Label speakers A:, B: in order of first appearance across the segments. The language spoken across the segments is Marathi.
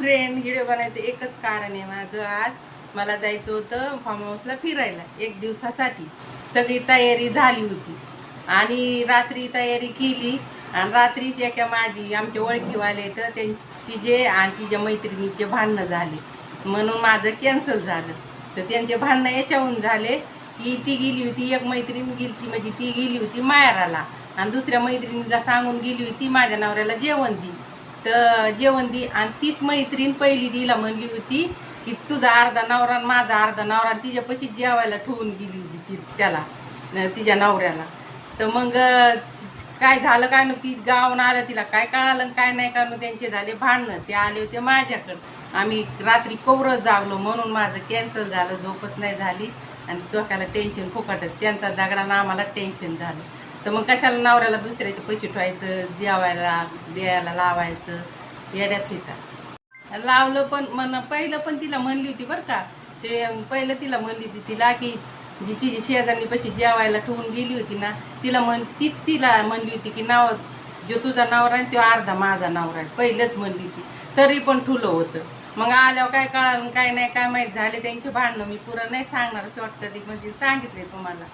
A: फ्रेंड, व्हिडिओ बनायचं एकच कारण आहे माझं. आज मला जायचं होतं फार्म हाऊसला फिरायला 1 दिवसासाठी. सगळी तयारी झाली होती आणि रात्री तयारी केली आणि रात्रीच एका माझी आमच्या ओळखीवाले तर तिचे आणि तिच्या मैत्रिणीचे भांडणं झाले म्हणून माझं कॅन्सल झालं. तर त्यांचे भांडणं याच्याहून झाले की ती गेली होती, एक मैत्रीण गेली म्हणजे ती गेली होती माहेराला आणि दुसऱ्या मैत्रिणीला सांगून गेली होती माझ्या नवऱ्याला जेवण दी. तर जेवण दी आणि तीच मैत्रीण पहिली दिला म्हणली होती की तुझा अर्धा नवरा आणि माझा अर्धा नवरा, तिच्यापाशी जेवायला ठेवून गेली होती ती त्याला, तिच्या नवऱ्याला. तर मग काय झालं काय नु ती गावून आलं, तिला काय कळालं काय नाही का नु त्यांचे झाले भांडणं. ते आले होते माझ्याकडं, आम्ही रात्री कवरच जागलो म्हणून माझं कॅन्सल झालं, झोपच नाही झाली आणि डोक्याला टेन्शन फुकटच. त्यांचा दगडानं आम्हाला टेन्शन झालं. तर मग कशाला नवऱ्याला दुसऱ्याचे पैसे ठेवायचं, जेवायला द्यायला लावायचं, येड्याच येतात. लावलं पण पहिलं पण तिला म्हणली होती बरं का, ते पहिलं तिला म्हणली होती तिला की जी तिची शेजारनी पैसे जेवायला ठेवून गेली होती ना, तीच तिला म्हणली होती की नाव जो तुझा नवरा आहे तो अर्धा माझा नवरा आहे, पहिलंच म्हणली होती. तरी पण ठुलं होतं. मग आल्यावर काय कळालं काय नाही काय माहीत झाले त्यांचे भांडणं. मी पुरं नाही सांगणार, शॉर्टकट म्हणजे सांगितले तुम्हाला.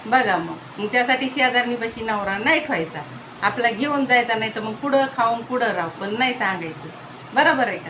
A: बघा मग त्यासाठी शेजारनी पैसे नवरा नाही ठेवायचा, आपला घेऊन जायचा, नाही तर मग पुढं खाऊन पुढं राहू, पण नाही सांगायचं. बरोबर आहे का?